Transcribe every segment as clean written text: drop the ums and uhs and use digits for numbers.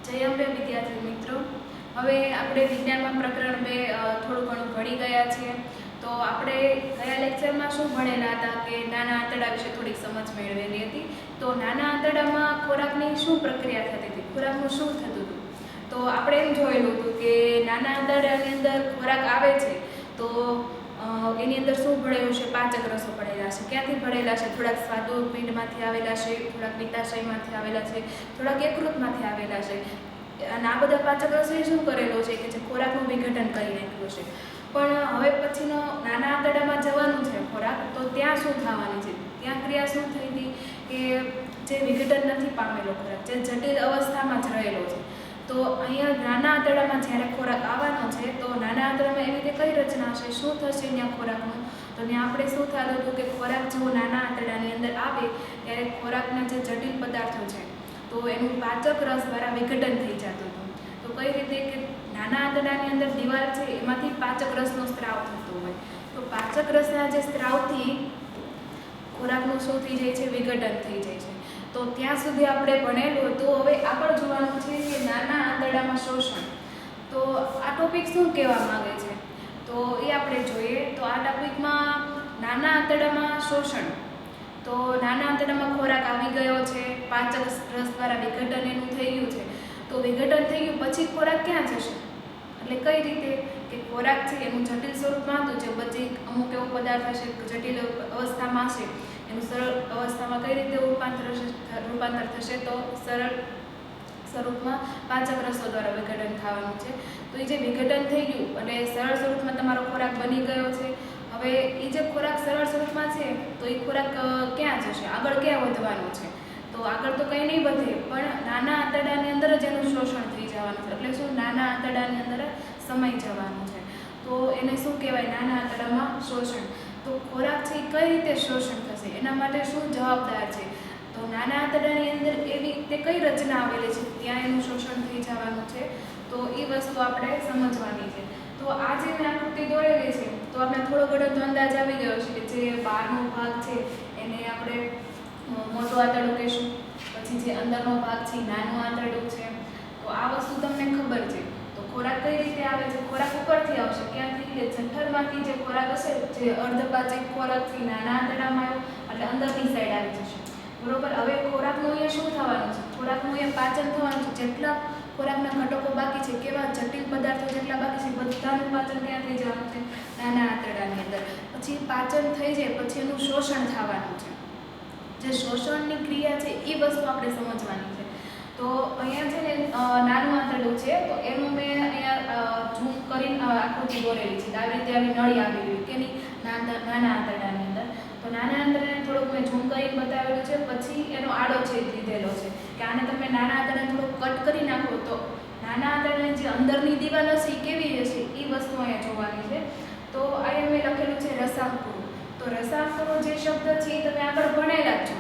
જય અંબે વિદ્યાર્થી મિત્રો, હવે આપણે વિજ્ઞાનમાં પ્રકરણ 2 થોડું ઘણું ભણી ગયા છીએ. તો આપણે ગયા લેક્ચરમાં શું ભણેલા હતા કે નાના આંતરડા વિશે થોડીક સમજ મેળવેલી હતી. તો નાના આંતરડામાં ખોરાકની શું પ્રક્રિયા થતી હતી, ખોરાકનું શું થતું હતું. તો આપણે એમ જોયેલું હતું કે નાના આંતરડાની અંદર ખોરાક આવે છે તો એની અંદર શું ભળેલું છે, પાચક રસો ભળેલા છે. ક્યાંથી ભળેલા છે? થોડાક સ્વાદુપિંડમાંથી આવેલા છે, થોડાક પિત્તાશયમાંથી આવેલા છે, થોડાક યકૃતમાંથી આવેલા છે. અને આ બધા પાચક રસોએ શું કરેલો છે કે જે ખોરાકનું વિઘટન કરી નાખ્યું છે. પણ હવે પછીનો નાના આંતરડામાં જવાનું છે ખોરાક, તો ત્યાં શું થવાની છે? ત્યાં ક્રિયા શું થઈ હતી કે જે વિઘટન નથી પામેલો ખોરાક, જે જટિલ અવસ્થામાં જ રહેલો છે. તો અહીંયા નાના આંતરડામાં જ્યારે ખોરાક આવવાનો છે તો નાના આંતરડામાં એવી રીતે કઈ રચના હશે, શું થશે ત્યાં ખોરાકનું? તો ત્યાં આપણે શું થતું હતું કે ખોરાક જેવો નાના આંતરડાની અંદર આવે ત્યારે ખોરાકના જે જટિલ પદાર્થો છે તો એનું પાચક રસ દ્વારા વિઘટન થઈ જતું હતું. તો કઈ રીતે કે નાના આંતરડાની અંદર દિવાલ છે એમાંથી પાચક રસનો સ્ત્રાવ થતો હોય. તો પાચક રસના જે સ્ત્રાવથી ખોરાકનું શું થઈ જાય છે, વિઘટન થઈ જાય છે. તો ત્યાં સુધી આપણે ભણેલું હતું. હવે આગળ જોવાનું છે કે નાના આંતરડામાં શોષણ. તો આ ટોપિક શું કહેવા માંગે છે તો એ આપણે જોઈએ. તો આ ટોપિકમાં નાના આંતરડામાં શોષણ. તો નાના આંતરડામાં ખોરાક આવી ગયો છે, પાચક રસ દ્વારા વિઘટન એનું થઈ ગયું છે. તો વિઘટન થઈ ગયું પછી ખોરાક ક્યાં જશે, એટલે કઈ રીતે કે ખોરાક છે એનું જટિલ સ્વરૂપમાં હતું, જે પછી અમુક એવો પદાર્થ હશે જટિલ અવસ્થામાં હશે, એનું સરળ અવસ્થામાં કઈ રીતે રૂપાંતર થશે, તો સરળ સ્વરૂપમાં પાચક રસો દ્વારા વિઘટન થવાનું છે. તો એ જે વિઘટન થઈ ગયું અને સરળ સ્વરૂપમાં તમારો ખોરાક બની ગયો છે. હવે એ જે ખોરાક સરળ સ્વરૂપમાં છે તો એ ખોરાક ક્યાં જશે, આગળ ક્યાં વધવાનો છે? તો આગળ તો કંઈ નહીં વધે, પણ નાના આંતરડાની અંદર જ એનું શોષણ થઈ જવાનું છે. એટલે શું, નાના આંતરડાની અંદર સમાઈ જવાનું છે. તો એને શું કહેવાય, નાના આંતરડામાં શોષણ. તો ખોરાક છે એ કઈ રીતે શોષણ થશે, એના માટે શું જવાબદાર છે? તો નાના આંતરડાની અંદર એવી તે કઈ રચના આવેલી છે ત્યાં એનું શોષણ થઈ જવાનું છે. તો એ વસ્તુ આપણે સમજવાની છે. તો આ જે મેં આકૃતિ દોરેલી છે તો આપણે થોડો ઘણો તો અંદાજ આવી ગયો છે કે જે બહારનો ભાગ છે એને આપણે મોટું આંતરડું કહીશું, પછી જે અંદરનો ભાગ છે નાનું આંતરડું છે. તો આ વસ્તુ તમને ખબર છે. તો ખોરાક કઈ રીતે આવે છે, ખોરાક ઉપરથી આવશે, ક્યાંથી કે જઠરમાંથી જે ખોરાક હશે, જે અર્ધપાચક ખોરાકથી નાના આંતરડામાં આવ્યો એટલે અંદરની સાઈડ આવી જશે, બરોબર. હવે ખોરાકનું અહીંયા શું થવાનું છે, ખોરાકનું અહીંયા પાચન થવાનું છે. જેટલા ખોરાકના ઘટકો બાકી છે, કેવા જટિલ પદાર્થો જેટલા બાકી છે, બધાનું પાચન ક્યાં થઈ જવાનું છે, નાના આંતરડાની અંદર. પછી પાચન થઈ જાય પછી એનું શોષણ થવાનું છે. જે શોષણની ક્રિયા છે એ વસ્તુ આપણે સમજવાની છે. તો અહીંયા છે ને નાનું આંતરડું છે, તો એનું મેં અહીંયા ઝૂમ કરીને આકૃતિ દોરેલી છે. આવી રીતે આવી નળી આવેલી કે નહીં નાના આંતરડાની અંદર. તો નાના આંતરડાને થોડુંક મેં ઝૂમ કરીને બતાવેલું છે. પછી એનો આડો છેદ લીધેલો છે કે આને તમે નાના આંતરડાને થોડુંક કટ કરી નાખો તો નાના આંતરડાની જે અંદરની દિવાલ હશે એ કેવી હશે એ વસ્તુ અહીંયા જોવાની છે. તો અહીંયા મેં લખેલું છે રસાંકુરો. તો રસાંકુરો જે શબ્દ છે એ તમે આગળ ભણેલા જ છો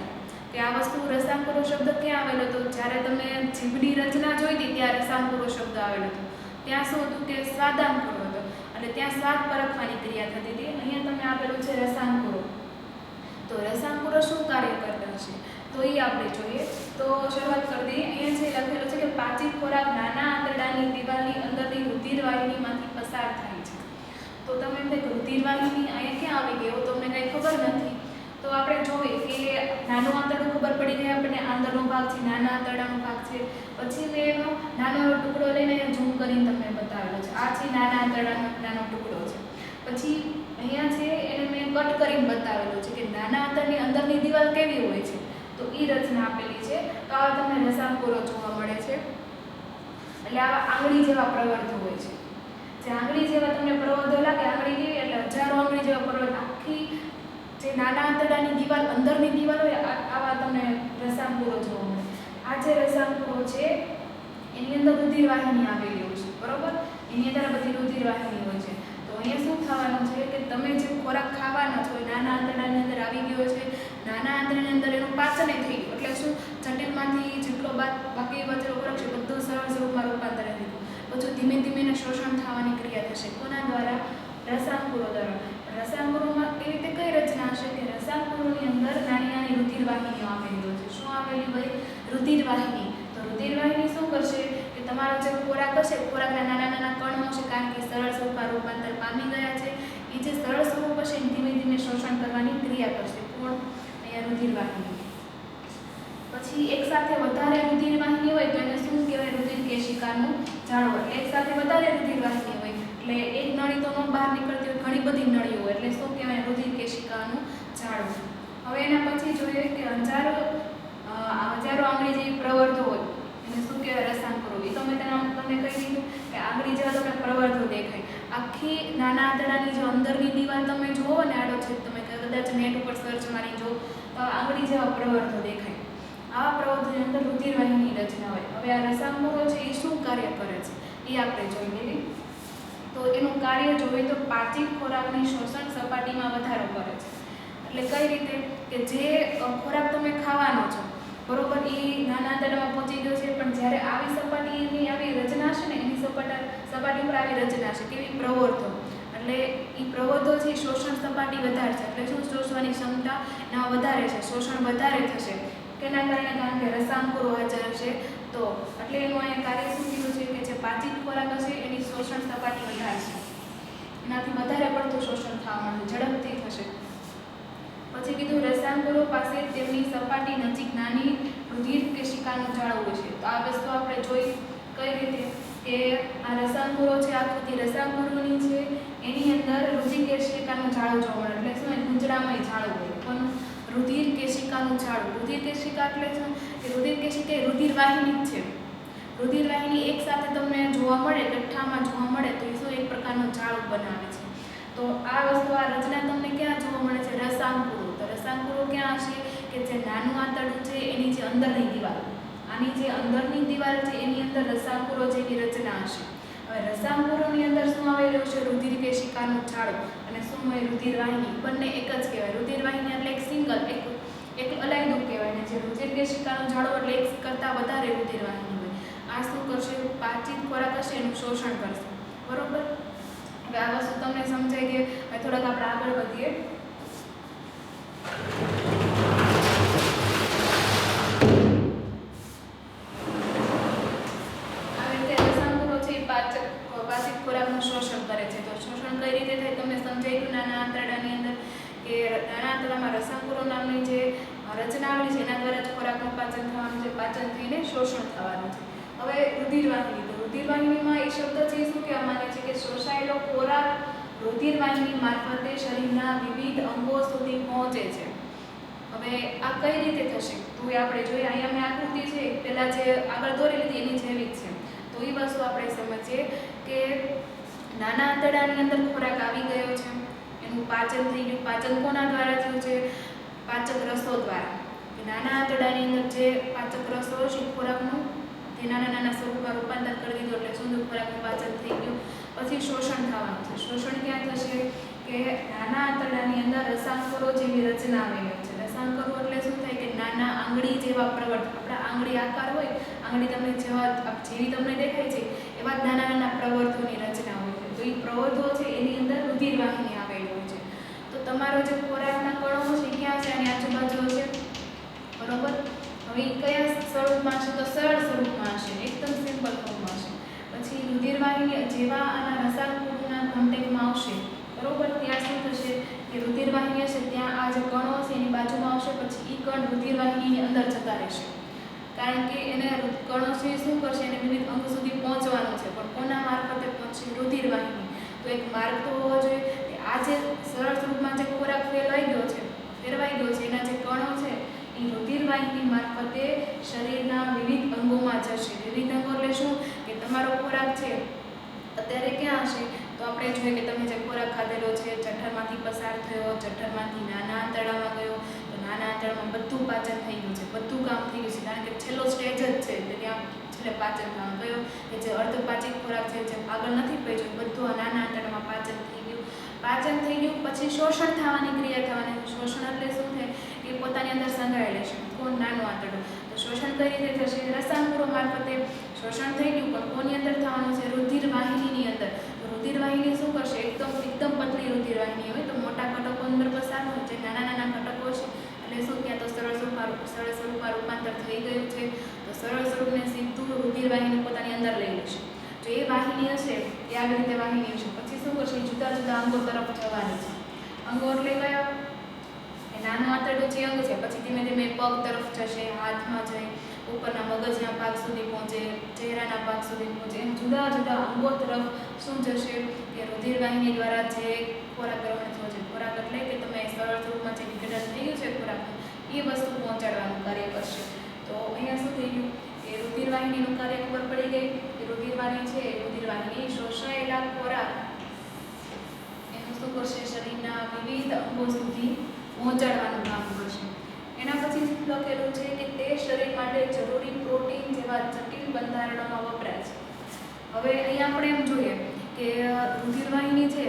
કે આ વસ્તુ રસાંકુરો શબ્દ ક્યાં આવેલો હતો, જ્યારે તમે જીભની રચના જોઈ હતી ત્યાં રસાંકુરો શબ્દ આવેલો હતો. ત્યાં શું હતું કે સ્વાદાંકુરો હતો, એટલે ત્યાં સ્વાદ પરખવાની ક્રિયા થતી હતી. અહીંયા તમે આપેલું છે રસાંકુરો. તો રસાંકુરો શું કાર્ય કરતા હશે તો એ આપણે જોઈએ. તો શરૂઆત કરી દઈએ. અહીંયા છે લખેલું છે કે પાચિત ખોરાક નાના આંતરડાની દિવાલની અંદરની રુધિરવાહિનીમાંથી પસાર થાય છે. તો તમે એમ થાય રુધિરવાહિની અહીંયા ક્યાં આવી ગઈ એવું તમને કંઈ ખબર નથી. તો આપણે જોઈએ કે નાનું આંતરડું ખબર પડી ગઈ આપણને, આંતરનો ભાગ છે, નાના આંતરડાનો ભાગ છે. પછી મેં એનો નાનો ટુકડો લઈને અહીંયા ઝૂમ કરીને તમને બતાવેલો છે. આ છે નાના આંતરડાનો નાનો ટુકડો છે. પછી અહીંયા છે એને મેં કટ કરીને બતાવેલો છે કે નાના આંતરની અંદરની દિવાલ કેવી હોય છે. તો એ રચના આપેલી છે. તો આવા તમને રસાંકુરો જોવા મળે છે. એટલે આવા આંગળી જેવા પ્રવર્ધો હોય છે. જે આંગળી જેવા તમને પ્રવર્ધો લાગે, આંગળી કેવી એટલે હજારો આંગળી જેવા પ્રવર્ધ, આખી જે નાના આંતરડાની દિવાલ અંદરની દિવાલ હોય આવા તમને રસાંકુરો જોવા મળે. આ જે રસાંકુરો છે એની અંદર રુધિરવાહિની આવેલી હોય છે, બરોબર. એની અંદર બધી રુધિરવાહિની હોય છે. તો અહીંયા શું થવાનું છે કે તમે જે ખોરાક ખાવાના છો એ નાના આંતરડાની અંદર આવી ગયો છે. નાના આંતરડાની અંદર એનું પાચન થઈ ગયું એટલે શું, જટિલમાંથી જેટલો બાકી બચેલો ખોરાક છે બધું સરળ સ્વરૂપમાં રૂપાંતર થઈ ગયું. પછી ધીમે ધીમે શોષણ થવાની ક્રિયા થશે. કોના દ્વારા? રસાંકુરો દ્વારા. રસાંકુરોમાં એવી રીતે કઈ રચના હશે કે રસાંકુરોની અંદર નાની નાની રુધિરવાહિનીઓ આવેલી હોય છે. શું આવેલી હોય? રુધિરવાહિની. તો રુધિરવાહિની શું કરશે કે તમારો જે ખોરાક હશે, ખોરાકના નાના નાના કણો હશે, કારણ કે સરળ સ્વરૂપમાં રૂપાંતર પામી ગયા છે, એ જે સરળ સ્વરૂપ હશે ધીમે ધીમે શોષણ કરવાની ક્રિયા કરશે. કોણ? અહીંયા રુધિરવાહિની. પછી એક સાથે વધારે રુધિરવાહિની હોય તો એને શું કહેવાય? રુધિર કેશિકાનું જાળવું. એક સાથે વધારે રુધિરવાહિની હોય એટલે એક નળી તો ન બહાર નીકળતી હોય, ઘણી બધી નળીઓ હોય એટલે શું કહેવાય? રુધિર કેશિકાનું જાળવું. હવે એના પછી જોઈએ કે હજારો આંગળી જેવી પ્રવર્ધો હોય એને શું કહેવાય? રસાંકુરો. એ તો મેં તમને કહી દીધું કે આંગળી જેવા તમને પ્રવર્ધો દેખાય. આખી નાના આંતરડાની જે અંદરની દિવાલ તમે જુઓ ને, આડો છે તમે કદાચ નેટ ઉપર સર્ચ મારી જો તો આંગળી જેવા પ્રવર્ધો દેખાય. આવા પ્રવર્ધોની અંદર રુધિરવાહિની રચના હોય. હવે આ રસાંકુરો છે એ શું કાર્ય કરે છે એ આપણે જોઈ લઈએ. તો એનું કાર્ય જોઈએ તો પાચિત ખોરાકની શોષણ સપાટીમાં વધારો કરે છે. એટલે કઈ રીતે? કે જે ખોરાક તમે ખાવાનો છો બરોબર, એ નાના આંતરડામાં પહોંચી ગયો છે, પણ જ્યારે આવી સપાટીની આવી રચના છે ને, એની સપાટી પર આવી રચના છે કેવી? પ્રવર્ધો. એટલે એ પ્રવર્ધો છે શોષણ સપાટી વધારે છે. એટલે શું? શોષવાની ક્ષમતા એના વધારે છે, શોષણ વધારે થશે. કેના કારણે? કારણ કે રસાંકુરો હાજર છે તો. એટલે એનું અહીંયા કાર્ય શું કીધું છે કે જે પાચિત ખોરાક હશે એની શોષણ સપાટી વધારે છે, એનાથી વધારે પડતું શોષણ થવા માંડશે, ઝડપથી થશે. પછી કીધું રસાંકુરો પાસે તેમની સપાટી નજીક નાની રુધિર કેશિકાનું જાળવું છે. તો આ વસ્તુ આપણે જોઈ કઈ રીતે કે આ રસાંકુરો છે, આકૃતિ રસાંકુરોની છે, એની અંદર રુધિર કેશિકાનું જાળવું જોવા મળે. એટલે શું? ગુંજરામય જાળવું હોય. પણ રુધિર કેશિકાનું જાળવું. રુધિર કેશિકા એટલે શું? કે રુધિર કેશિકા એ રુધિરવાહિની જ છે. રુધિરવાહિની એક સાથે તમને જોવા મળે, ગઠ્ઠામાં જોવા મળે તો એ શું? એક પ્રકારનું જાળવું બનાવે છે. તો આ વસ્તુ, આ રચના તમને ક્યાં જોવા મળે છે? રસાંકુરો. તો રસાંકુરો ક્યાં હશે? કે જે નાનું આંતરડું છે એની જે અંદરની દિવાલ, આની જે અંદરની દિવાલ છે એની અંદર રસાંકુરો જેવી રચના હશે. હવે રસાંકુરોની અંદર શું આવેલું છે? રુધિર કેશિકાનું જાળવું. અને શું હોય? રુધિરવાહિની. બંને એક જ કહેવાય. રુધિરવાહિની એટલે એક સિંગલ, એક અલાયદું કહેવાય ને જે રુધિર કેશિકાનું જાળવું એટલે એક કરતાં વધારે રુધિરવાહિની હોય. આ શું કરશે? પાચિત ખોરાક હશે એનું શોષણ કરશે. બરોબર. હવે આ વસ્તુ તમને સમજાય કે થોડાક આપણે આગળ વધીએ. આવી રીતે રસાંકુરો છે એ પાચિત ખોરાકનું શોષણ કરે છે. તો શોષણ કઈ રીતે થાય તમને સમજાયું નાના આંતરડાની અંદર કે નાના આંતરડામાં રસાંકુરો નામની જે રચના આવેલી છે એના દ્વારા જ ખોરાકનું પાચન થવાનું છે, પાચન થઈને શોષણ થવાનું છે. હવે રુધિરવાહિની. તો રુધિરવાહિનીમાં એ શબ્દ છે શું કહેવા માંગે છે કે શોષાયેલો ખોરાક રુધિરવાહિની મારફતે શરીરના વિવિધ અંગો સુધી પહોંચે છે. હવે આ કઈ રીતે થશે તો એ આપણે જોઈએ. અહીંયા મેં આકૃતિ છે પહેલાં જે આગળ દોરી લીધી એની જેવી જ છે. તો એ વસ્તુ આપણે સમજીએ કે નાના આંતરડાની અંદર ખોરાક આવી ગયો છે, એનું પાચન થઈ ગયું. પાચન કોના દ્વારા થયું છે? પાચક રસો દ્વારા. નાના આંતરડાની અંદર જે પાચક રસો છે ખોરાકનું તે નાના નાના સ્વરૂપમાં રૂપાંતર કરી દીધું એટલે સુંદર ખોરાકનું પાચન થઈ ગયું. પછી શોષણ થવાનું છે. શોષણ ક્યાં થશે? કે નાના આંતરડાની અંદર રસાંકુરો જેવી રચના આવેલી છે. રસાંકુરો એટલે શું થાય કે નાના આંગળી જેવા પ્રવર્ત, આપણા આંગળી આકાર હોય, આંગળી તમને જેવી તમને દેખાય છે એવા જ નાના નાના પ્રવર્તોની રચના હોય છે. તો એ પ્રવર્તો છે એની અંદર રુધિરવાહિની આવેલી હોય છે. તો તમારો જે ખોરાકના કણો છે ક્યાં છે? આની આજુબાજુ હશે. બરોબર. હવે એ કયા સ્વરૂપમાં હશે? તો સરળ સ્વરૂપમાં હશે, એકદમ સિમ્પલ ફોર્મમાં હશે. પછી રુધિરવાહિની જેવા આના રસાંકુરોના કોન્ટેક્ટમાં આવશે બરોબર, ત્યાં શું થશે કે રુધિરવાહિની હશે ત્યાં આ જે કણો હશે એની બાજુમાં આવશે. પછી એ કણ રુધિરવાહિનીની અંદર જતા રહેશે, કારણ કે એને કણો છે શું કરશે? એને વિવિધ અંગ સુધી પહોંચવાનું છે, પણ કોના મારફતે પહોંચશે? રુધિરવાહિની. તો એક માર્ગ તો હોવો જોઈએ કે આ જે સરળ સ્વરૂપમાં જે ખોરાક ફેરવાઈ ગયો છે એના જે કણો છે એ રુધિરવાહિની મારફતે શરીરના વિવિધ અંગોમાં જશે. વિવિધ અંગો એટલે શું? કે તમારો ખોરાક છે અત્યારે ક્યાં હશે? તો આપણે જોઈએ કે તમે જે ખોરાક ખાધેલો છે જઠરમાંથી પસાર થયો, જઠરમાંથી નાના આંતરડામાં ગયો, તો નાના આંતરડામાં બધું પાચન થઈ ગયું છે, બધું કામ થઈ ગયું છે, કારણ કે છેલ્લો સ્ટેજ જ છે એટલે ત્યાં છેલ્લે પાચન થવાનું ગયો કે જે અર્ધપાચિત ખોરાક છે જે આગળ નથી પહોંચ્યો બધું આ નાના આંતરડામાં પાચન થઈ ગયું. પાચન થઈ ગયું પછી શોષણ થવાની ક્રિયા થવાની. શોષણ એટલે શું થાય? એ પોતાની અંદર સંગ્રહાઈ લેશે. કોણ? નાનું આંતરડું. તો શોષણ કઈ રીતે થશે? રસાંકુરો મારફતે શોષણ થઈ ગયું, પણ કોની અંદર થવાનું છે? રુધિરવાહિનીની અંદર. તો રુધિરવાહિની શું કરશે? એકદમ પતલી રુધિરવાહિની હોય તો મોટા ઘટકો અંદર પસાર હોય, જે નાના નાના ઘટકો છે એટલે શું? ત્યાં તો સરળ સ્વરૂપમાં રૂપાંતર થઈ ગયું છે. તો સરળ સ્વરૂપને સીધું રુધિરવાહિની પોતાની અંદર લઈ વાહિની હશે એ આવી રીતે વાહિની હશે, પછી શું કરશે, જુદા જુદા અંગો તરફ જવાની છે. અંગો એટલે કયા? એ નાનું આંતરડું જે અંગ છે, પછી ધીમે ધીમે પગ તરફ જશે, હાથમાં જાય, ઉપરના મગજના ભાગ સુધી પહોંચે, ચહેરાના ભાગ સુધી પહોંચે, એમ જુદા જુદા અંગો તરફ શું જશે કે રુધિર વાહિની દ્વારા જે ખોરાક ગ્રહણ થયો છે, ખોરાક એટલે કે તમે સરળ સ્વરૂપમાં જે વિઘટન થઈ ગયું છે ખોરાક, એ વસ્તુ પહોંચાડવાનું કાર્ય કરશે. તો અહીંયા શું થઈ ગયું કે રુધિર વાહિનીનું કાર્ય ખબર પડી ગઈ કે રુધિર વાહિની છે, રુધિર વાહિની શોષાયેલા ખોરાક એનું શું કરશે, શરીરના વિવિધ અંગો સુધી પહોંચાડવાનું કામ કરશે. એના પછી લખેલું છે કે તે શરીર માટે જરૂરી પ્રોટીન જેવા જટિલ બંધારણોમાં વપરાય છે. હવે અહીંયા આપણે એમ જોઈએ કે રુધિર વાહિની છે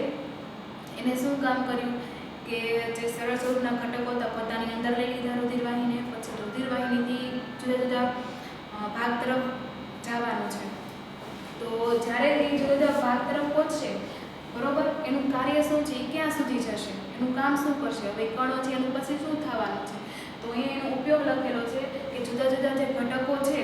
એને શું કામ કર્યું કે જે સરળ સ્વરૂપના ઘટકો હતા પોતાની અંદર લઈ લીધા રુધિર વાહિનીને, પછી રુધિર વાહિનીથી જુદા જુદા ભાગ તરફ જવાનું છે. તો જ્યારે એ જુદા જુદા ભાગ તરફ પહોંચશે બરોબર, એનું કાર્ય શું છે, એ ક્યાં સુધી જશે, એનું કામ શું કરશે, હવે કણો છે એનું પછી શું થવાનું છે. તો અહીંયા એનો ઉપયોગ લખેલો છે કે જુદા જુદા જે ઘટકો છે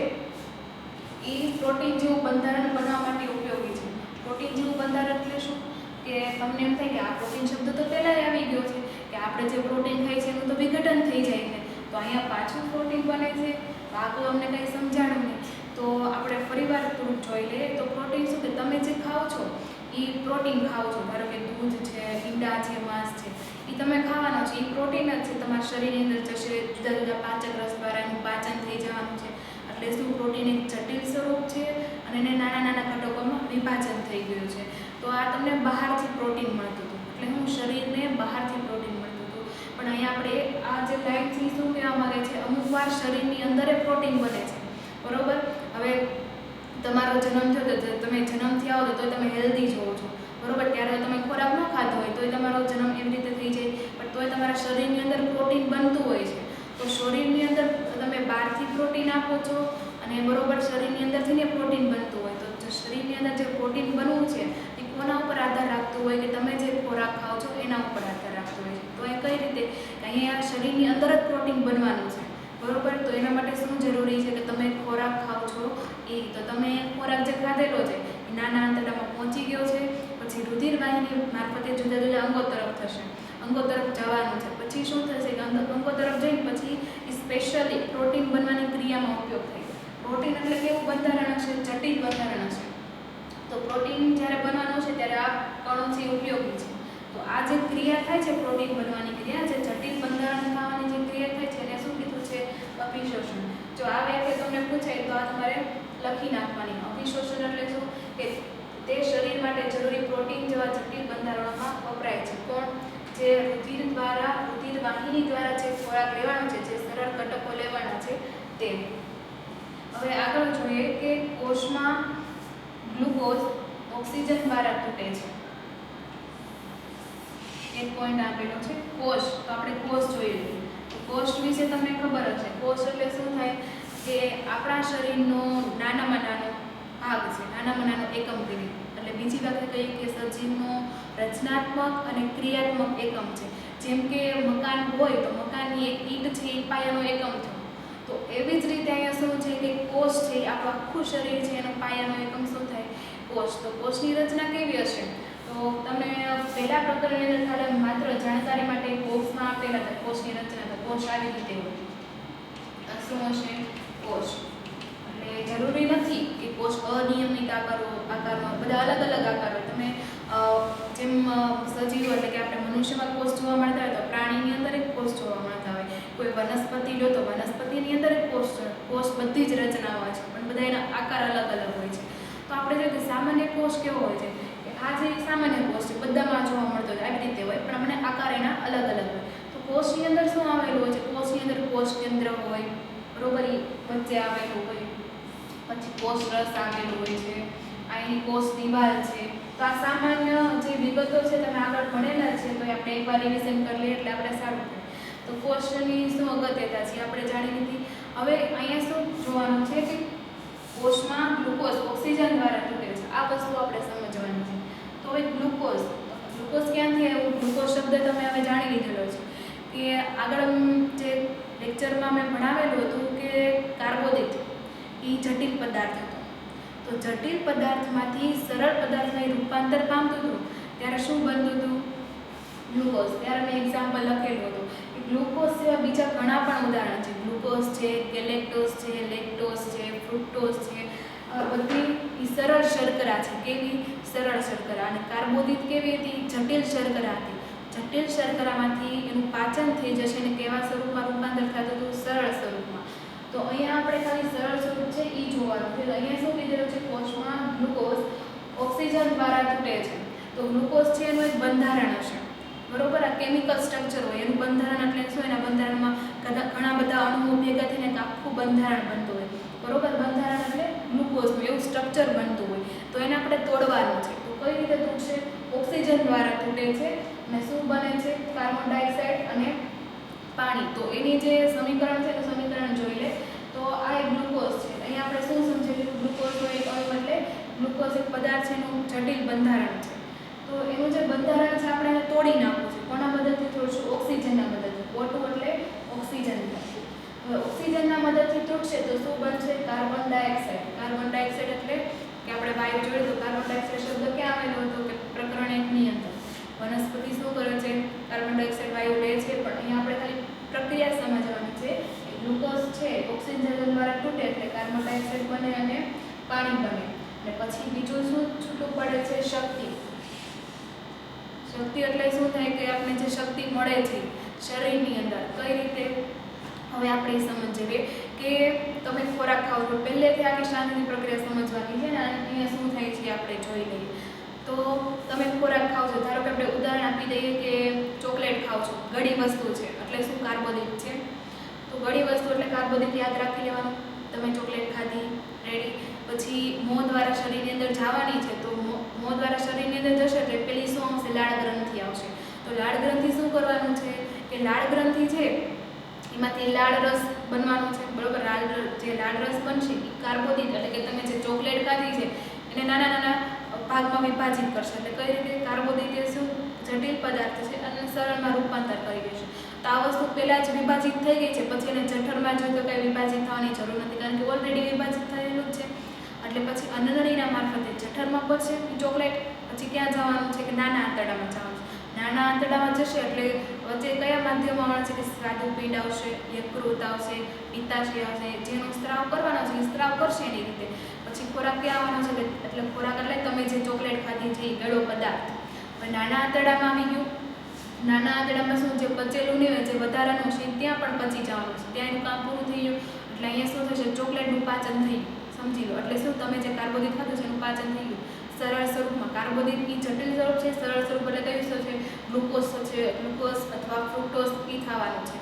એ પ્રોટીન જેવું બંધારણ બનાવવા માટે ઉપયોગી છે. પ્રોટીન જેવું બંધારણ એટલે શું કે તમને એમ થાય કે આ પ્રોટીન શબ્દ તો પહેલાં આવી ગયો છે કે આપણે જે પ્રોટીન ખાઈએ છીએ એનું તો વિઘટન થઈ જાય છે, તો અહીંયા પાછું પ્રોટીન બને છે. આ તો અમને કંઈ સમજાણું નહીં, તો આપણે ફરીવાર થોડુંક જોઈ લઈએ. તો પ્રોટીન શું કે તમે જે ખાઓ છો એ પ્રોટીન ખાઓ છો, ધારો કે દૂધ છે, ઈંડા છે, માંસ છે, એ તમે ખાવાના છો, એ પ્રોટીન જ છે, તમારા શરીરની અંદર જશે, જુદા જુદા પાચક રસ દ્વારા એનું પાચન થઈ જવાનું છે. એટલે શું, પ્રોટીન એક જટિલ સ્વરૂપ છે અને એને નાના નાના ઘટકોમાં વિભાજન થઈ ગયું છે. તો આ તમને બહારથી પ્રોટીન મળતું હતું, એટલે હું શરીરને બહારથી પ્રોટીન મળતું હતું. પણ અહીંયા આપણે આ જે લાઈનથી શું કહેવા માંગે છે, અમુક વાર શરીરની અંદર પ્રોટીન બને છે બરોબર. હવે તમારો જન્મ થયો તો તમે જન્મથી આવો તો તમે હેલ્ધી જોવો છો બરોબર, ત્યારે તમે ખોરાક ન ખાધો હોય તોય તમારો જન્મ એવી રીતે થઈ જાય, પણ તોય તમારા શરીરની અંદર પ્રોટીન બનતું હોય છે. તો શરીરની અંદર તમે બહારથી પ્રોટીન આપો છો અને બરોબર શરીરની અંદરથી ને પ્રોટીન બનતું હોય, તો શરીરની અંદર જે પ્રોટીન બનવું છે એ કોના ઉપર આધાર રાખતું હોય કે તમે જે ખોરાક ખાઓ છો એના ઉપર આધાર રાખતું હોય છે. તો એ કઈ રીતે કે અહીંયા શરીરની અંદર જ પ્રોટીન બનવાનું છે બરોબર. તો એના માટે શું જરૂરી છે કે તમે ખોરાક ખાઓ છો એ, તો તમે ખોરાક જે ખાધેલો છે એ નાના આંતરડામાં પહોંચી ગયો છે, પછી રુધિર વાહિની મારફતે જુદા જુદા અંગો તરફ થશે, અંગો તરફ જવાનું છે. પછી શું થશે કે અંગો તરફ જઈને પછી સ્પેશિયલી પ્રોટીન બનવાની ક્રિયામાં ઉપયોગ થાય. પ્રોટીન એટલે કેવું બંધારણ હશે, જટિલ બંધારણ હશે. તો પ્રોટીન જ્યારે બનવાનું છે ત્યારે આ કણો છે ઉપયોગી છે. તો આ જે ક્રિયા થાય છે પ્રોટીન બનવાની ક્રિયા, જે જટિલ બંધારણ થવાની જે ક્રિયા થાય છે એને શું કીધું છે, અભિશોષણ. જો આ વ્યાખ્યા તમને પૂછાય તો આ તમારે લખી નાખવાની. અભિશોષણ એટલે શું કે તે શરીર માટે જરૂરી પ્રોટીન જેવા જટિલ બંધારણોમાં વપરાય છે. કોણ? જે રુધિર દ્વારા, રુધિર વાહિની દ્વારા જે ખોરાક લેવાનો છે, જે સરળ ઘટકો લેવાના છે તે. હવે આગળ જોઈએ કે કોષમાં ગ્લુકોઝ ઓક્સિજન દ્વારા તૂટે છે. એક પોઈન્ટ આપેલો છે કોષ, તો આપણે કોષ જોઈ લઈએ. તો કોષ વિશે તમને ખબર હશે, કોષ એટલે શું થાય કે આપણા શરીરનો નાનામાં નાનો ભાગ છે, નાનામાં નાનો એકમ કહીએ. એટલે બીજી વાત કહીએ કે સજીવનો રચનાત્મક અને ક્રિયાત્મક એકમ છે. જેમ કે મકાન હોય તો મકાનની એક ઈંટ છે એ પાયાનો એકમ થયો, તો એવી જ રીતે અહીંયા શું છે કે કોષ છે, આપણું આખું શરીર છે એનો પાયાનો એકમ શું થાય, કોષ. તો કોષની રચના કેવી હશે? તો તમને પહેલા પ્રકરણની અંદર ખાલી માત્ર જાણકારી માટે બોક્સમાં આપેલા હતા કોષની રચના, તો કોષ આવી રીતે હોય. શું હશે? કોષ. એટલે જરૂરી નથી કે કોષ અનિયમિત આકારમાં, બધા અલગ અલગ આકાર હોય. તમે જેમ સજીવો એટલે કે આપણે મનુષ્યમાં કોષ જોવા મળતા હોય તો પ્રાણીની અંદર એક કોષ જોવા મળતા હોય, કોઈ વનસ્પતિ લો તો વનસ્પતિની અંદર એક કોષ બધી જ રચના હોય છે, પણ બધા એના આકાર અલગ અલગ હોય છે. તો આપણે જોઈએ કે સામાન્ય કોષ કેવો હોય છે, આ જે સામાન્ય કોષ છે બધામાં જોવા મળતો હોય આવી રીતે હોય, પણ આપણે આકાર એના અલગ અલગ હોય. તો કોષની અંદર શું આવેલું હોય છે? કોષની અંદર કોષ કેન્દ્ર હોય બરોબર, એ વચ્ચે આવેલું હોય, પછી કોષ રસ આવેલું હોય છે, આ એની કોષ દિવાલ છે. તો આ સામાન્ય જે વિગતો છે તમે આગળ ભણેલા છે, તો આપણે એકવાર રિવિઝન કરી લઈએ એટલે આપણે સારું થાય. તો કોષની શું અગત્યતા છે આપણે જાણી લીધી. હવે અહીંયા શું જોવાનું છે કે કોષમાં ગ્લુકોઝ ઓક્સિજન દ્વારા તૂટે છે, આ વસ્તુ આપણે સમજવાની છે. તો હવે ગ્લુકોઝ ક્યાંથી આવ્યું? ગ્લુકોઝ શબ્દ તમે હવે જાણી લીધેલો છે કે આગળ જે લેક્ચરમાં મેં ભણાવેલું હતું કે કાર્બોદિત એ જટિલ પદાર્થ હતો. તો તો જટિલ પદાર્થમાંથી સરળ પદાર્થમાં રૂપાંતર પામતું હતું ત્યારે શું બનતું હતું? ગ્લુકોઝ. ત્યારે મેં એક્ઝામ્પલ લખેલું હતું કે ગ્લુકોઝ સિવાય બીજા ઘણા પણ ઉદાહરણ છે. ગ્લુકોઝ છે, ગેલેક્ટોઝ છે, લેક્ટોઝ છે, ફ્રુક્ટોઝ છે, બધી સરળ શર્કરા છે. કેવી? સરળ શર્કરા. અને કાર્બોદિત કેવી હતી? જટિલ શર્કરા હતી. જટિલ શર્કરામાંથી એનું પાચન થઈ જશે અને કેવા સ્વરૂપમાં રૂપાંતર થતું હતું? સરળ સ્વરૂપમાં. તો અહીંયા આપણે ખાલી સરળ સ્વરૂપ છે એ જોવાનું છે. તો અહીંયા શું કીધેલું છે? કોષમાં ગ્લુકોઝ ઓક્સિજન દ્વારા તૂટે છે. તો ગ્લુકોઝ છે એનું એક બંધારણ હશે, બરોબર. આ કેમિકલ સ્ટ્રક્ચર હોય એનું બંધારણ, એટલે શું? એના બંધારણમાં ઘણા બધા અણુઓ ભેગા થઈને એક આખું બંધારણ બનતું હોય, બરોબર. બંધારણ એટલે ગ્લુકોઝનું એવું સ્ટ્રક્ચર બનતું હોય. તો એને આપણે તોડવાનું છે. તો કઈ રીતે તૂટશે? ઓક્સિજન દ્વારા તૂટે છે. અને શું બને છે? કાર્બન ડાયોક્સાઇડ અને પાણી. તો એની જે સમીકરણ છે એનું સમીકરણ જોઈ લે. તો આ એક ગ્લુકોઝ છે. અહીંયા આપણે શું સમજેલું? ગ્લુકોઝનો એક અણુ એટલે ગ્લુકોઝ એક પદાર્થ છે એનું જટિલ બંધારણ છે. તો એનું જે બંધારણ છે આપણે એને તોડી નાખવું છે. કોના મદદથી તોડશું? ઓક્સિજનના મદદથી. O2 એટલે ઓક્સિજન. હવે ઓક્સિજનના મદદથી તૂટશે તો શું બનશે? Carbon dioxide. કાર્બન ડાયોક્સાઇડ એટલે કે આપણે વાયુ જોડે તો કાર્બન ડાયોક્સાઇડ શબ્દ ક્યાં આવેલો હતો? કે પ્રકરણ 1 ની અંદર. વનસ્પતિ શું કરે છે? કાર્બન ડાયોક્સાઇડ વાયુ લે છે. પણ અહીંયા આપણે ખાલી પ્રક્રિયા સમજવાની છે. ગ્લુકોઝ છે ઓક્સિજન દ્વારા તૂટે એટલે કાર્બન ડાયોક્સાઇડ બને અને પાણી બને. અને પછી બીજું શું છૂટું પડે છે? શક્તિ. શક્તિ એટલે શું થાય? કે આપણે જે શક્તિ મળે છે શરીરની અંદર, કઈ રીતે? હવે આપણે એ સમજીએ કે તમે ખોરાક ખાઓ છો, પહેલેથી આખી શાંતિની પ્રક્રિયા સમજવાની છે ને. અહીંયા શું થાય છે આપણે જોઈ લઈએ. તો તમે ખોરાક ખાઓ છો, ધારો કે આપણે ઉદાહરણ આપી દઈએ કે ચોકલેટ ખાઓ છો, ગળી વસ્તુ છે એટલે શું? કાર્બોદિત છે. તો ગળી વસ્તુ એટલે કાર્બોદિત યાદ રાખી લેવાનું. તમે ચોકલેટ ખાધી, રેડી. પછી મોં દ્વારા શરીરની અંદર જવાની છે. તો મોં દ્વારા શરીરની અંદર જશે એટલે પેલી શું આવશે? લાળ ગ્રંથિ આવશે. તો લાળ ગ્રંથિ શું કરવાનું છે? કે લાળ ગ્રંથિ છે એમાંથી લાળ રસ બનવાનું છે, બરોબર. જે લાળ રસ બનશે એ કાર્બોદિત એટલે કે તમે જે ચોકલેટ ખાધી છે એને નાના નાના ભાગમાં વિભાજિત કરશે. એટલે કઈ રીતે? કાર્બોદિત એ શું? જટિલ પદાર્થ છે અને સરળમાં રૂપાંતર કરી દેશે. તો આ વસ્તુ પહેલાં જ વિભાજિત થઈ ગઈ છે, પછી એને જઠરમાં જોઈએ તો કંઈ વિભાજિત થવાની જરૂર નથી, કારણ કે ઓલરેડી વિભાજિત થયેલું જ છે. એટલે પછી અન્નનળીના મારફતે જઠરમાં પડશે એ ચોકલેટ. પછી ક્યાં જવાનું છે? કે નાના આંતરડામાં જવાનું છે. નાના આંતરડામાં જશે એટલે વચ્ચે કયા માધ્યમો આવવાના છે? કે સ્વાદુપિંડ આવશે, યકૃત આવશે, પિત્તાશય આવશે, જેનો સ્ત્રાવ કરવાનો છે એ સ્ત્રાવ કરશે એની રીતે. પછી ખોરાક ક્યાં આવવાનો છે? એટલે ખોરાક એટલે તમે જે ચોકલેટ ખાધી છે એ ગળો પદાર્થ. પણ નાના આંતરડામાં આવી ગયું. નાના આંતરડામાં શું? જે પચેલું નહીં હોય, જે વધારાનું છે ત્યાં પણ પચી જવાનું છે. ત્યાં એનું કામ પૂરું થઈ ગયું. એટલે અહીંયા શું થશે? ચોકલેટનું પાચન થઈ ગયું. સમજી લો. એટલે શું? તમે જે કાર્બોદિત ખાધું છે એનું પાચન થઈ ગયું સરળ સ્વરૂપમાં. કાર્બોદિત એ જટિલ સ્વરૂપ છે. સરળ સ્વરૂપ એટલે કયું છે? ગ્લુકોઝ છે. ગ્લુકોઝ અથવા ફ્રુક્ટોઝ એ થવાનું છે.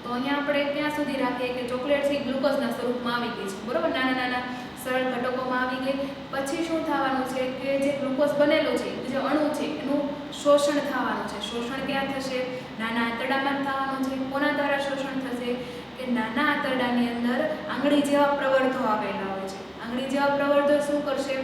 તો અહીંયા આપણે ક્યાં સુધી રાખીએ કે ચોકલેટ છે ગ્લુકોઝના સ્વરૂપમાં આવી ગઈ છે, બરોબર. નાના નાના સરળ ઘટકોમાં આવી ગઈ. પછી શું થવાનું છે? કે જે ગ્લુકોઝ બનેલું છે, જે અણુ છે એનું શોષણ થવાનું છે. શોષણ ક્યાં થશે? નાના આંતરડામાં થવાનું છે. કોના દ્વારા શોષણ થશે? કે નાના આંતરડાની અંદર આંગળી જેવા પ્રવર્ધો આવેલા હોય છે. આંગળી જેવા પ્રવર્ધો શું કરશે?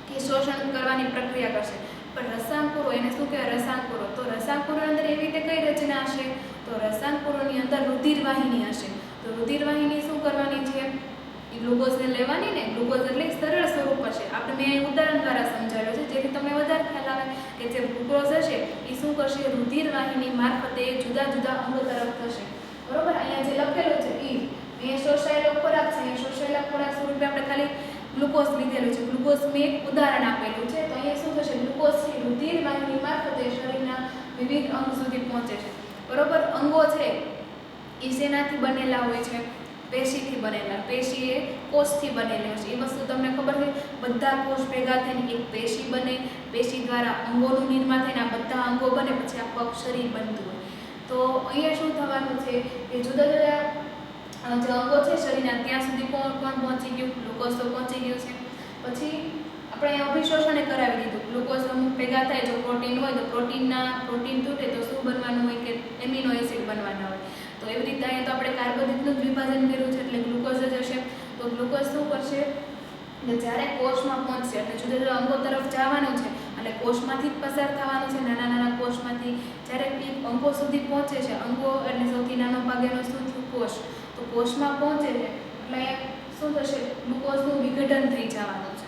કે શોષણ કરવાની પ્રક્રિયા કરશે. પણ રસાંકુરો, એને શું કહેવાય? રસાંકુરો. તો રસાંકુરો અંદર એવી રીતે કઈ રચના હશે? તો રસાંકુરોની અંદર રુધિરવાહિની હશે. તો રુધિરવાહિની શું કરવાની છે? એ ગ્લુકોઝને લેવાની ને. ગ્લુકોઝ એટલે સરળ સ્વરૂપ હશે. આપણે મેં ઉદાહરણ દ્વારા સમજાવ્યું છે જેથી તમને વધારે ખ્યાલ આવે કે જે ગ્લુકોઝ હશે એ શું કરશે? રુધિરવાહિની મારફતે જુદા જુદા અંગો તરફ થશે, બરોબર. અહીંયા જે લખેલું છે એ અહીંયા શોષાયેલો ખોરાક છે. અહીંયા શોષાયેલા ખોરાક સ્વરૂપે આપણે ખાલી ગ્લુકોઝ લીધેલું છે. ગ્લુકોઝ મેં એક ઉદાહરણ આપેલું છે. તો અહીંયા શું થશે? ગ્લુકોઝ છે રુધિરવાહિની મારફતે શરીરના વિવિધ અંગ સુધી પહોંચે છે, બરોબર. અંગો છે એ શેનાથી બનેલા હોય છે? પેશીથી બનેલા. પેશી એ કોષથી બનેલી છે. એ વસ્તુ તમને ખબર છે. બધા કોષ ભેગા થઈને એક પેશી બને. પેશી દ્વારા અંગોનું નિર્માણ થઈને આ બધા અંગો બને, પછી આખું શરીર બનતું હોય. તો અહીંયા શું થવાનું છે? કે જુદા જુદા જે અંગો છે શરીરના ત્યાં સુધી કોણ પહોંચી ગયું? ગ્લુકોઝ તો પહોંચી ગયું છે. પછી આપણે અભિશોષણ કરાવી દીધું. ગ્લુકોઝ અમુક ભેગા થાય, જો પ્રોટીન હોય તો પ્રોટીન તૂટે તો શું બનવાનું હોય? કે એમિનો એસિડ બનવાના હોય. તો એવી રીતે અહીંયા તો આપણે કાર્બોદિતનું જ વિભાજન કર્યું છે એટલે ગ્લુકોઝ જ હશે. તો ગ્લુકોઝ શું કરશે? કે જ્યારે કોષમાં પહોંચશે એટલે જુદા જુદા અંગો તરફ જવાનું છે અને કોષમાંથી જ પસાર થવાનું છે. નાના નાના કોષમાંથી જ્યારે અંગો સુધી પહોંચે છે, અંગો એટલે સૌથી નાનો ભાગ એનો શું થયું? કોષ. તો કોષમાં પહોંચે છે એટલે શું થશે? ગ્લુકોઝનું વિઘટન થઈ જવાનું છે.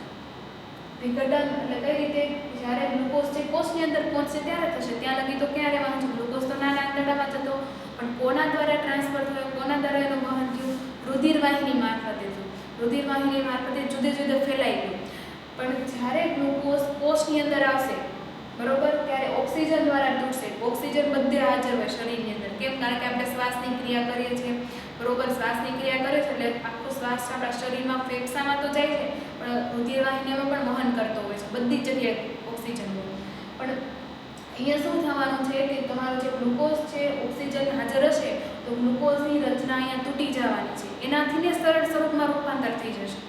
વિઘટન એટલે કઈ રીતે, જ્યારે ગ્લુકોઝ જે કોષની અંદર પહોંચશે ત્યારે થશે, ત્યાં લગી તો ક્યાં રહેવાનું છે, ગ્લુકોઝ તો નાના આંતરડામાં જતો, પણ કોના દ્વારા ટ્રાન્સફર થયો, કોના દ્વારા એનું વહન થયું, રુધિરવાહિની મારફતે થયું. રુધિરવાહિની મારફતે જુદે જુદે ફેલાઈ ગયું. પણ જ્યારે ગ્લુકોઝ કોષની અંદર આવશે, બરોબર, ત્યારે ઓક્સિજન દ્વારા તૂટશે. ઓક્સિજન બધે હાજર હોય શરીરની અંદર. કેમ? કારણ કે આપણે શ્વાસની ક્રિયા કરીએ છીએ, બરોબર, શ્વાસની ક્રિયા કરે છે એટલે આખો શ્વાસ આપણા શરીરમાં ફેફસામાં તો જાય છે, પણ રુધિરવાહિનીમાં પણ વહન કરતો હોય છે, બધી જગ્યાએ ઓક્સિજન હોય. પણ અહીંયા શું થવાનું છે કે તમારો જે ગ્લુકોઝ છે, ઓક્સિજન હાજર હશે તો ગ્લુકોઝની રચના અહીંયા તૂટી જવાની છે. એનાથી ને સરળ સ્વરૂપમાં રૂપાંતર થઈ જશે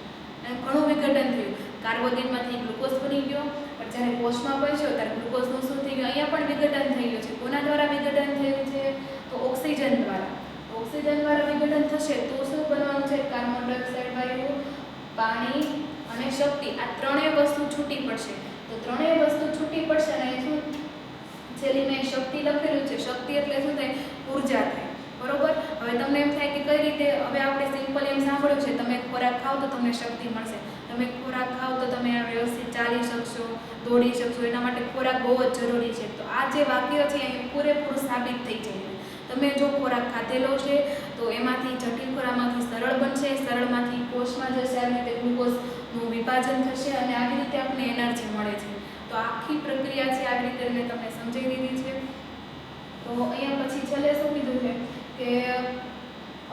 અને ઘણું વિઘટન થયું. કાર્બોદિનમાંથી ગ્લુકોઝ બની ગયો, પણ જ્યારે કોષમાં પહોંચ્યો ત્યારે ગ્લુકોઝનું શું થઈ ગયું, અહીંયા પણ વિઘટન થઈ ગયું છે. કોના દ્વારા વિઘટન થયું છે? તો ઓક્સિજન દ્વારા. ઓક્સિજન દ્વારા વિઘટન થશે તો શું બનવાનું છે? કાર્બન ડાયોક્સાઇડ વાયુ, પાણી અને શક્તિ, આ ત્રણેય વસ્તુ છૂટી પડશે. તો ત્રણેય વસ્તુ છૂટી પડશે અને શું છેલ્લી મેં શક્તિ લખેલું છે. શક્તિ એટલે શું થાય? ઉર્જા થાય, બરોબર. હવે તમને એમ થાય કે કઈ રીતે, હવે આપણે સિમ્પલ એમ સાંભળ્યું છે, તમે ખોરાક ખાઓ તો તમને શક્તિ મળશે, તમે ખોરાક ખાઓ તો તમે વ્યવસ્થિત ચાલી શકશો, દોડી શકશો, એના માટે ખોરાક બહુ જ જરૂરી છે. તો આ જે વાક્ય છે એ પૂરેપૂરું સાબિત થઈ જાય. તમે જો ખોરાક ખાધેલો છે તો એમાંથી જટિલ ખોરાકમાંથી સરળ બનશે, સરળમાંથી કોષમાં જશે, આવી રીતે ગ્લુકોઝનું વિભાજન થશે અને આવી રીતે આપણને એનર્જી મળે છે. તો આખી પ્રક્રિયા છે આવી રીતે મેં તમને સમજાવી દીધી છે. તો અહીંયા પછી છેલ્લે શું કીધું છે કે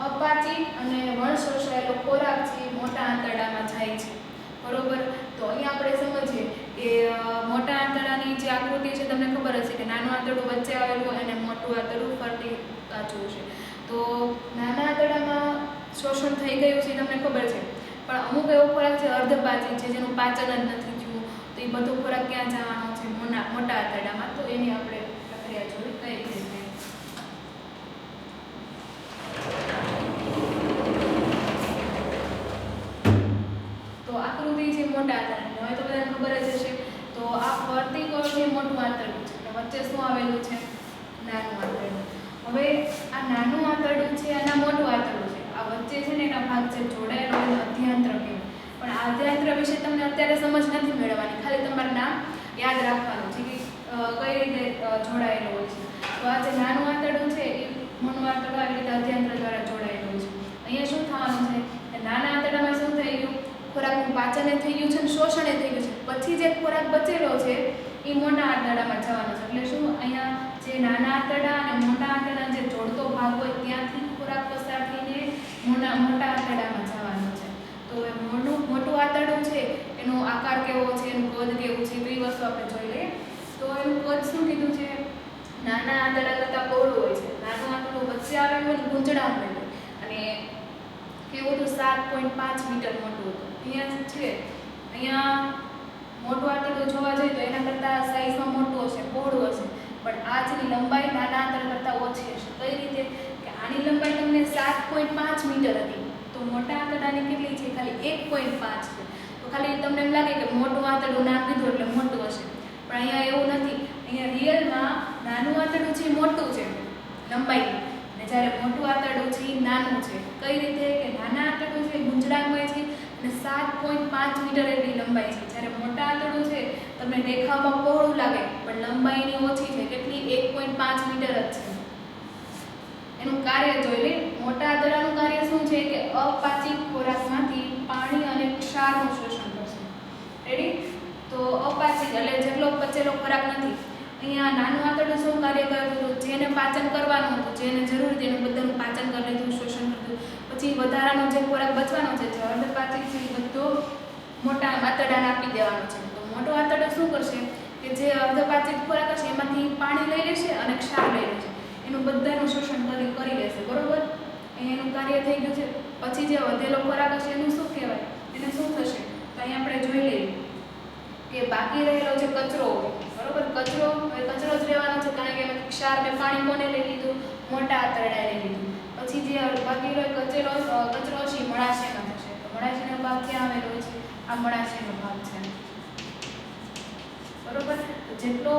અપાચિત અને વણશોષાયેલો ખોરાક છે મોટા આંતરડામાં જાય છે, બરોબર. તો અહીંયા આપણે સમજીએ કે મોટા આંતરડાની જે આકૃતિ છે તમને ખબર હશે કે નાનું આંતરડું વચ્ચે આવેલું અને મોટું આંતરડું ફરતી કાચું છે. તો નાના આંતરડામાં શોષણ થઈ ગયું છે તમને ખબર છે, પણ અમુક એવો ખોરાક છે અર્ધપાચિત છે જેનું પાચન જ નથી થયું, તો એ બધો ખોરાક ક્યાં જવાનો છે? મોટા આંતરડામાં. તો એની આપણે પ્રક્રિયા જોઈ કઈ રીતે થાય. તો આકૃતિ છે મોટા આંતરડાની, હવે તો બધાને ખબર જ હશે. તો આ ફરતી કોષ છે મોટું આંતરડું છે, વચ્ચે શું આવેલું છે? નાનું આંતરડું. હવે આ નાનું આંતરડું છે, આના મોટું આંતરડું છે, આ વચ્ચે છે ને એના ભાગ છે જોડાયેલો અધ્યાંત્ર કહેવાય. પણ આ અધ્યાંત્ર વિશે તમને અત્યારે સમજ નથી મેળવવાની, ખાલી તમારે નામ યાદ રાખવાનું છે કે કઈ રીતે જોડાયેલો હોય છે. તો આ જે નાનું આંતરડું છે એ મોટું આંતરડું આવી રીતે અધ્યાંત્ર દ્વારા જોડાયેલું છે. અહીંયા શું થવાનું છે કે નાના આંતરડામાં શું થઈ ગયું? ખોરાકનું પાચન થઈ ગયું છે અને શોષણ થઈ ગયું છે. પછી જે ખોરાક બચેલો છે એ મોટા આંતરડામાં જવાનો છે. એટલે શું, અહીંયા જે નાના આંતરડા અને મોટા આંતરડા જે જોડતો ભાગ હોય ત્યાંથી ખોરાક પસાર થઈને મોટા આંતરડામાં જવાનો છે. તો એ મોટું આંતરડું છે એનો આકાર કેવો છે, એનું કદ કેવું છે, તો એ વસ્તુ આપણે જોઈ લઈએ. તો એનું કદ શું કીધું છે? નાના આંતરડા કરતાં પહોળું હોય છે. નાનું આંતરડું વચ્ચે આવેલું હોય, ગૂંચળામાં હોય અને કેવું હતું? 7.5 મીટર મોટું હતું. અહીંયા છે, અહીંયા મોટું આંતરડું જોવા જઈએ તો એના કરતાં સાઈઝમાં મોટું હશે, પહોળું હશે, પણ આ જેની લંબાઈ નાના આંતરડા કરતાં ઓછી હશે. કઈ રીતે? કે આની લંબાઈ તમને 7.5 મીટર હતી, તો મોટા આંતરડાની કેટલી છે? ખાલી 1.5 છે. તો ખાલી તમને એમ લાગે કે મોટું આંતરડું નામ કીધું એટલે મોટું હશે, પણ અહીંયા એવું નથી. અહીંયા રિયલમાં નાનું આંતરડું છે મોટું છે લંબાઈ, અને જ્યારે મોટું આંતરડું છે એ નાનું છે. કઈ રીતે? કે નાના આંતરડું છે ગુંજરામય છે અને 7.5 મીટર એટલી લંબાઈ છે, જ્યારે મોટા આંતરડું છે તમને દેખાવમાં પહોળું લાગે પણ લંબાઈની ઓછી છે. કેટલી? 1.5 મીટર જ છે. એનું કાર્ય જોઈ લે. મોટા આંતરડાનું કાર્ય શું છે કે અપાચિત ખોરાકમાંથી પાણી અને ક્ષારનું શોષણ કરશે. રેડી? તો અપાચિત એટલે જેટલો પચેલો ખોરાક નથી. અહીંયા નાનું આંતરડું શું કાર્ય કરતું હતું? જેને પાચન કરવાનું હતું, જેને જરૂર હતી એનું બધાનું પાચન કરી લીધું, શોષણ કર્યું. પછી વધારાનો જે ખોરાક બચવાનો છે, જે અર્ધપાચિત છે, એ બધો મોટા આંતરડાને આપી દેવાનો છે. તો મોટો આંતરડો શું કરશે કે જે અર્ધપાચિત ખોરાક હશે એમાંથી પાણી લઈ લેશે અને ક્ષાર લઈ લેશે, એનું બધાનું શોષણ કરી લેશે, બરોબર. એનું કાર્ય થઈ ગયું છે. પછી જે વધેલો ખોરાક હશે એનું શું કહેવાય? એને શું થશે? તો અહીં આપણે જોઈ લઈએ કે બાકી રહેલો જે કચરો હોય, બરોબર, કચરો જ રહેવાનો છે, કારણ કે એમાં ક્ષાર ને પાણી કોને લઈ લીધું? મોટા આંતરડાએ લઈ લીધું. પછી જે બાકી રહ્યો કચરો છે મળાશયમાં થશે. તો મળાશયનો ભાગ ક્યાં આવેલો છે? આ મળાશયનો ભાગ છે, બરોબર. તો જેટલો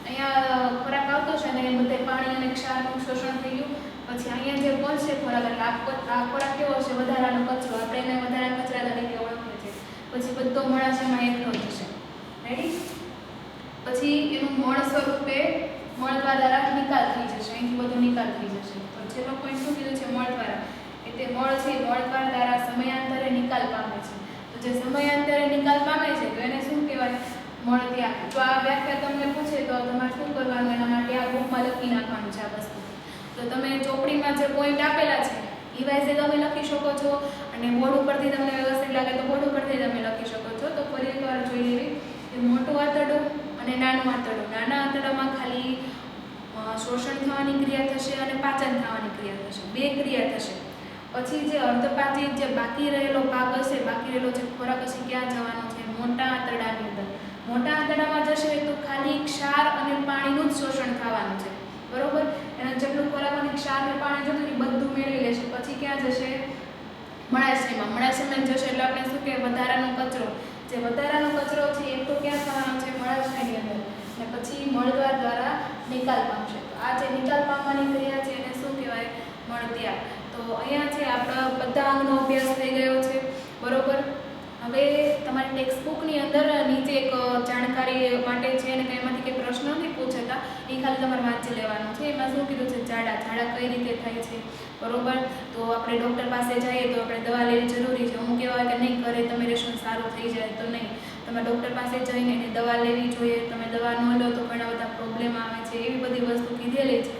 અહીંયા ખોરાક આવતો છે અને એ બધે પાણી અને ક્ષારનું શોષણ થઈ ગયું. પછી અહીંયા જે પહોંચશે ખોરાક, એટલે આ ખોરાક કેવો હશે? વધારાનો કચરો. આપણે એને વધારાના કચરા તરીકે ઓળખીએ છીએ. પછી બધો મળાશયમાં એકઠો થશે. રેડી? પછી એનું મળ સ્વરૂપે મળદ્વાર દ્વારા નિકાલ થઈ જશે. અહીંથી બધો નિકાલ થઈ જશે. તો છેલ્લો પોઈન્ટ શું કીધું છે? મળદ્વાર. એટલે મળ છે મળદ્વાર દ્વારા સમયાંતરે નિકાલ પામે છે. તો જે સમયાંતરે નિકાલ પામે છે તો એને શું કહેવાય? મળત્યાગ. તો આ વ્યાખ્યા તમને પૂછે તો તમારે શું કરવાનું? એના માટે આ બુકમાં લખી નાખવાનું છે આ વસ્તુ. તો તમે ચોપડીમાં જે પોઈન્ટ આપેલા છે એ વાઇઝે તમે લખી શકો છો, અને બોર્ડ ઉપરથી તમને વ્યવસ્થિત લાગે તો બોર્ડ ઉપરથી તમે લખી શકો છો. તો ફરી એકવાર જોઈ લેવી કે મોટું આંતરડું અને નાનું આંતરડું. નાના આંતરડામાં ખાલી શોષણ થવાની ક્રિયા થશે અને પાચન થવાની ક્રિયા થશે, બે ક્રિયા થશે. પછી જે અર્ધપાચિત જે બાકી રહેલો ભાગ હશે, બાકી રહેલો જે ખોરાક હશે ક્યાં જવાનો છે? મોટા આંતરડાની અંદર. મોટા આંતરડામાં જશે તો ખાલી ક્ષાર અને પાણીનું જ શોષણ થવાનું છે. બરોબર? એના જેટલું ખોરાક અને ક્ષાર અને પાણી જોતું એ બધું મેળવી લેશે. પછી ક્યાં જશે? મળાશયમાં. મળાશયમાં જશે એટલે આપણે શું કે વધારાનો કચરો, જે વધારાનો કચરો છે એ તો ક્યાં થવાનો છે? મળાશયની અંદર. અને પછી મળદ્વાર દ્વારા નિકાલ પામશે. તો આ જે નિકાલ પામવાની ક્રિયા છે એને શું કહેવાય? મળત્યાગ. તો અહીંયા છે આપણા બધા અંગનો અભ્યાસ થઈ ગયો છે. બરોબર? હવે તમારી ટેક્સ્ટ બુકની અંદર નીચે એક જાણકારી માટે છે અને એમાંથી કંઈ પ્રશ્નો નથી પૂછાતા, એ ખાલી તમારે વાંચી લેવાનું છે. એમાં શું કીધું છે? ઝાડા કઈ રીતે થાય છે? બરોબર? તો આપણે ડૉક્ટર પાસે જઈએ તો આપણે દવા લેવી જરૂરી છે. અમુક કહેવાય કે નહીં, ઘરે તમે રહેશો સારું થઈ જાય, તો નહીં. તમે ડૉક્ટર પાસે જઈને એની દવા લેવી જોઈએ. તમે દવા ન લો તો ઘણા બધા પ્રોબ્લેમ આવે છે. એવી બધી વસ્તુ કીધેલી છે.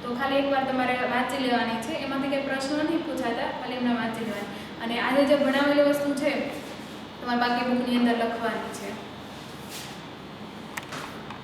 તો ખાલી એકવાર તમારે વાંચી લેવાની છે. એમાંથી કંઈ પ્રશ્નો નથી પૂછાતા, ખાલી એમને વાંચી લેવાની. અને આજે જે ભણાવેલી વસ્તુ છે તમારે બાકી બુકની અંદર લખવાની છે.